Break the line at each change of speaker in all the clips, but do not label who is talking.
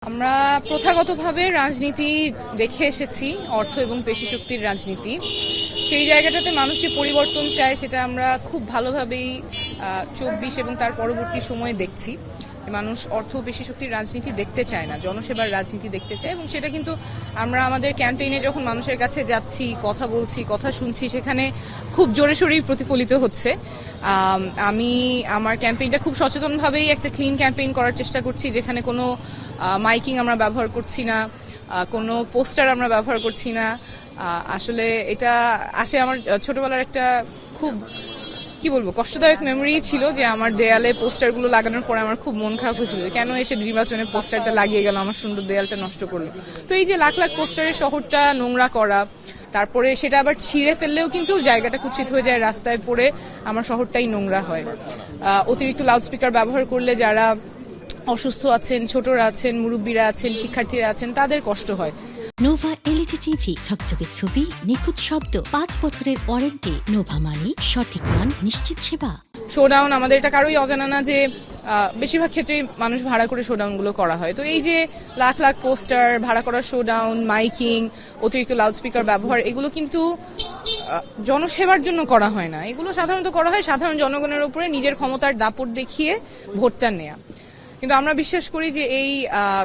আমরা প্রথাগতভাবে রাজনীতি দেখে এসেছি, অর্থ এবং পেশিশক্তির রাজনীতি। সেই জায়গাটাতে মানুষ যে পরিবর্তন চায় সেটা আমরা খুব ভালোভাবেই ২৪ এবং তার পরবর্তী সময়ে দেখছি। মানুষ অর্থ ও পেশিশক্তির রাজনীতি দেখতে চায় না, জনসেবার রাজনীতি দেখতে চায়, এবং সেটা কিন্তু আমরা আমাদের ক্যাম্পেইনে যখন মানুষের কাছে যাচ্ছি, কথা বলছি, কথা শুনছি, সেখানে খুব জোরে সোরেই প্রতিফলিত হচ্ছে। আমি আমার ক্যাম্পেইনটা খুব সচেতনভাবেই একটা ক্লিন ক্যাম্পেইন করার চেষ্টা করছি, যেখানে কোনো মাইকিং আমরা ব্যবহার করছি না, কোনো পোস্টার আমরা ব্যবহার করছি না। আসলে এটা আসে আমার ছোটবেলার একটা খুব কষ্টদায়ক মেমোরি ছিল, যে আমার দেয়ালে পোস্টারগুলো লাগানোর পরে আমার খুব মন খারাপ হয়েছিল, কেন এসে নির্বাচনে পোস্টারটা লাগিয়ে গেল, আমার সুন্দর দেয়ালটা নষ্ট করলো। তো এই যে লাখ লাখ পোস্টারের শহরটা নোংরা করা, তারপরে সেটা আবার ছিঁড়ে ফেললেও কিন্তু জায়গাটা কুৎসিত হয়ে যায়, রাস্তায় পড়ে আমার শহরটাই নোংরা হয়। অতিরিক্ত লাউডস্পিকার ব্যবহার করলে যারা অসুস্থ আছেন, ছোটরা আছেন, মুরব্বীরা আছেন, শিক্ষার্থীরা আছেন, তাদের কষ্ট হয়।
নোভা এলইডি টিভি, ঝকঝকে ছবি, নিখুঁত শব্দ, ৫ বছরের ওয়ারেন্টি। নোভা মানি, সঠিক মান, নিশ্চিত সেবা।
শোডাউন আমাদের এটা কারোই অজানা না যে বেশিরভাগ ক্ষেত্রে মানুষ ভাড়া করে শোডাউন গুলো করা হয়। তো এই যে লাখ লাখ পোস্টার, ভাড়া করা শোডাউন, মাইকিং, অতিরিক্ত লাউডস্পিকার ব্যবহার, এগুলো কিন্তু জনসেবার জন্য করা হয় না। এগুলো সাধারণত করা হয় সাধারণ জনগণের উপরে নিজের ক্ষমতার দাপট দেখিয়ে ভোটটা নেয়া। কিন্তু আমরা বিশ্বাস করি যে এই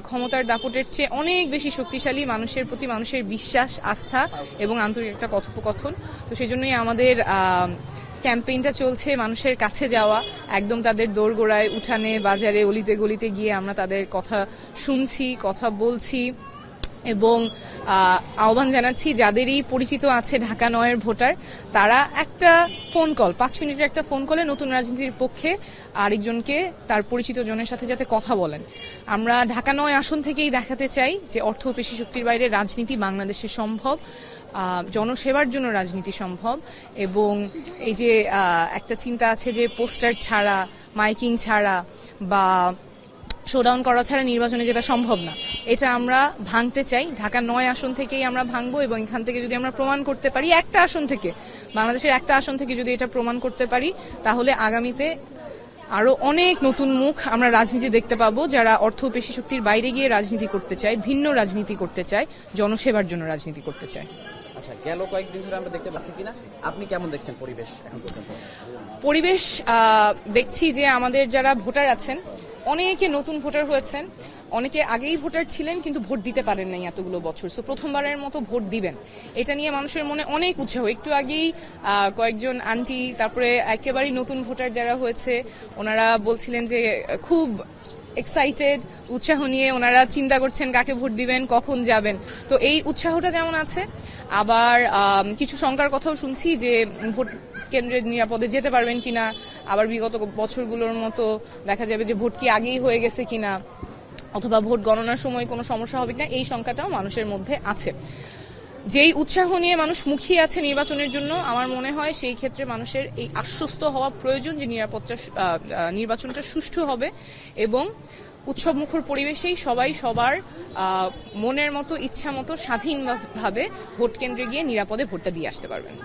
ক্ষমতার দাপটের চেয়ে অনেক বেশি শক্তিশালী মানুষের প্রতি মানুষের বিশ্বাস, আস্থা এবং আন্তরিক একটা কথোপকথন। তো সেই জন্যই আমাদের ক্যাম্পেইনটা চলছে, মানুষের কাছে যাওয়া, একদম তাদের দোরগোড়ায়, উঠানে, বাজারে, অলিতে গলিতে গিয়ে আমরা তাদের কথা শুনছি, কথা বলছি, এবং আহ্বান জানাচ্ছি যাদেরই পরিচিত আছে ঢাকা ৯-এর ভোটার, তারা একটা ফোন কল, ৫ মিনিটের একটা ফোন কলে নতুন রাজনীতির পক্ষে আরেকজনকে, তার পরিচিত জনের সাথে যাতে কথা বলেন। আমরা ঢাকা ৯ আসন থেকেই দেখাতে চাই যে অর্থ ও পেশিশক্তির বাইরে রাজনীতি বাংলাদেশে সম্ভব, জনসেবার জন্য রাজনীতি সম্ভব। এবং এই যে একটা চিন্তা আছে যে পোস্টার ছাড়া, মাইকিং ছাড়া বা শোডাউন করা ছাড়া নির্বাচনে যেটা সম্ভব না, এটা আমরা ভাঙতে চাই। ঢাকা ৯ আসন থেকেই আমরা ভাঙবো, এবং এখান থেকে যদি আমরা প্রমাণ করতে পারি, একটা আসন থেকে, বাংলাদেশের একটা আসন থেকে যদি এটা প্রমাণ করতে পারি, তাহলে আগামীতে আরো অনেক নতুন মুখ আমরা রাজনীতি দেখতে পাবো, যারা অর্থ ও পেশিশক্তির বাইরে গিয়ে রাজনীতি করতে চায়, ভিন্ন রাজনীতি করতে চায়, জনসেবার জন্য রাজনীতি করতে চায়।
আচ্ছা, গেল কয়েকদিন ধরে আমরা দেখতে পাচ্ছি কিনা, আপনি কেমন দেখছেন পরিবেশ এখন পর্যন্ত?
পরিবেশ দেখছি যে আমাদের যারা ভোটার আছেন, অনেকে নতুন ভোটার হয়েছেন, অনেকে আগেই ভোটার ছিলেন কিন্তু ভোট দিতে পারেন নাই এতগুলো বছর, সো প্রথমবারের মতো ভোট দিবেন, এটা নিয়ে মানুষের মনে অনেক উৎসাহ। একটু আগেই কয়েকজন আন্টি, তারপরে একেবারেই নতুন ভোটার যারা হয়েছে, ওনারা বলছিলেন যে খুব এক্সাইটেড, উৎসাহ নিয়ে ওনারা চিন্তা করছেন কাকে ভোট দিবেন, কখন যাবেন। তো এই উৎসাহটা যেমন আছে, আবার কিছু শঙ্কার কথাও শুনছি যে ভোট কেন্দ্রে নিরাপদে যেতে পারবেন কিনা, আবার বিগত বছরগুলোর মতো দেখা যাবে যে ভোট কি আগেই হয়ে গেছে কিনা, অথবা ভোট গণনার সময় কোনো সমস্যা হবে কিনা, এই শঙ্কাটাও মানুষের মধ্যে আছে। যেই উৎসাহ নিয়ে মানুষ মুখিয়ে আছে নির্বাচনের জন্য, আমার মনে হয় সেই ক্ষেত্রে মানুষের এই আশ্বস্ত হওয়া প্রয়োজন যে নির্বাচনটা সুষ্ঠু হবে, এবং উৎসবমুখর পরিবেশেই সবাই সবার মনের মতো, ইচ্ছা মতো, স্বাধীনভাবে ভোট কেন্দ্রে গিয়ে নিরাপদে ভোটটা দিয়ে আসতে পারবেন।